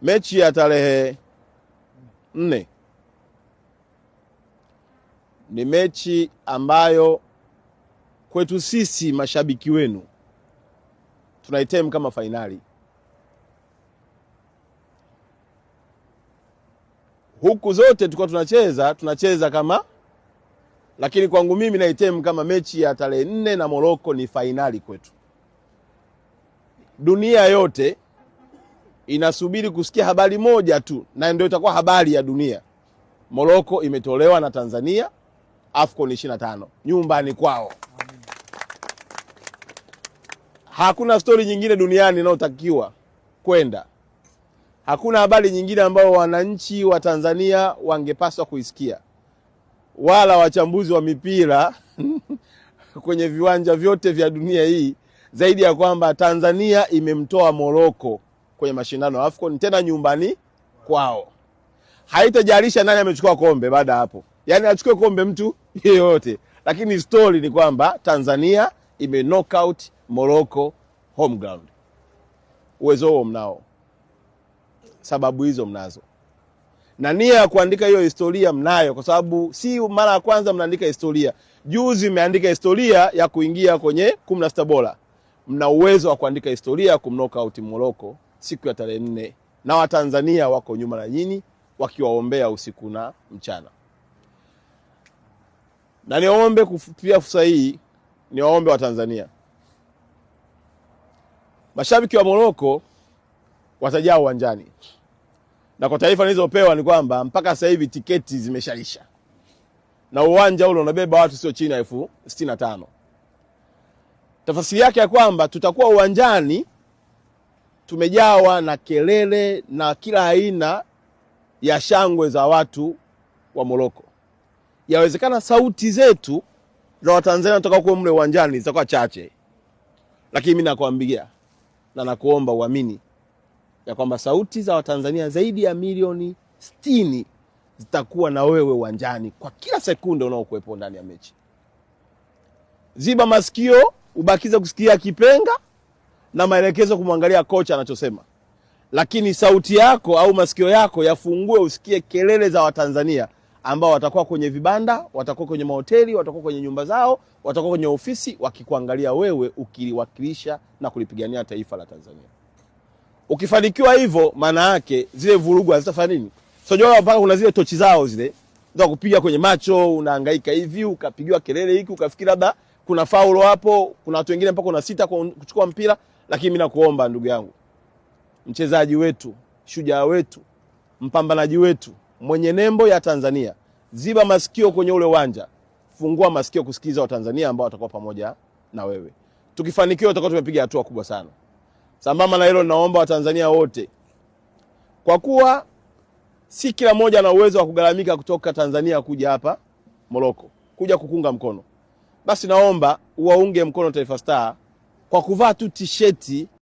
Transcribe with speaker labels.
Speaker 1: Mechi ya tarehe 4 ni mechi ambayo kwetu sisi mashabiki wenu tunaitem kama fainali. Huku zote tulikuwa tunacheza kama, lakini kwangu mimi naitem kama mechi ya tarehe 4 na Morocco ni fainali kwetu. Dunia yote inasubiri kusikia habari moja tu, na ndio itakuwa habari ya dunia. Morocco imetolewa na Tanzania AFCON 25 nyumbani kwao. Hakuna story nyingine duniani inayotakiwa kwenda. Hakuna habari nyingine ambayo wananchi wa Tanzania wangepaswa kuisikia, wala wachambuzi wa mipira kwenye viwanja vyote vya dunia hii, zaidi ya kwamba Tanzania imemtoa Morocco kwenye mashindano ya AFCON, tena nyumbani kwao. Haitajalisha nani amechukua kombe baada hapo. Yaani achukue kombe mtu yeyote, lakini story ni kwamba Tanzania ime knockout Morocco home ground. Uwezo huo mnao, sababu hizo mnazo, na nia ya kuandika hiyo historia mnayo, kwa sababu si mara ya kwanza mnaandika historia. Juzi mmeandika historia ya kuingia kwenye 16 bora. Mna uwezo wa kuandika historia ya kumknockout Morocco siku ya tarehe 4, na Watanzania wako nyuma na nyinyi wakiwaombea usiku na mchana. Na niombe kupitia fursa hii, niwaombe wa Tanzania, mashabiki wa Morocco watajaa uwanjani, na kwa taarifa nilizopewa ni kwamba mpaka sasa hivi tiketi zimeshaisha, na uwanja ule unabeba watu sio chini ya 65,000. Tafasiri yake ya kwamba tutakuwa uwanjani tumejawa na kelele na kila aina ya shangwe za watu wa Morocco. Yawezekana sauti zetu za Watanzania kutoka kwa mle uwanjani zitakuwa chache, lakini mimi nakwambia na nakuomba uamini ya kwamba sauti za Watanzania zaidi ya milioni 60 zitakuwa na wewe uwanjani kwa kila sekunde unaokuwepo ndani ya mechi. Ziba masikio, ubakize kusikia kipenga na maelekezo kumwangalia kocha anachosema, lakini sauti yako au masikio yako yafungue usikie kelele za Watanzania ambao watakuwa kwenye vibanda, watakuwa kwenye mahoteli, watakuwa kwenye nyumba zao, watakuwa kwenye ofisi wakikuangalia wewe ukiliwakilisha na kulipigania taifa la Tanzania. Ukifanikiwa hivyo, maana yake zile vurugu hazitafanya nini? Sio mpaka kuna zile tochi zao zile za kupiga kwenye macho, unahangaika hivi, ukapigiwa kelele hiki, ukafikiri labda kuna faulo hapo, kuna watu wengine mpaka unasita kuchukua mpira. Lakini mimi nakuomba ndugu yangu, mchezaji wetu, shujaa wetu, mpambanaji wetu, mwenye nembo ya Tanzania, ziba masikio kwenye ule uwanja, fungua masikio kusikiza Watanzania ambao watakuwa pamoja na wewe. Tukifanikiwa tutakuwa tumepiga hatua kubwa sana. Sambamba na hilo, naomba Watanzania wote, kwa kuwa si kila mmoja ana uwezo wa kugaramika kutoka Tanzania kuja hapa Morocco kuja kukunga mkono, basi naomba uwaunge mkono Taifa Star kwa kuvaa tu t-shirt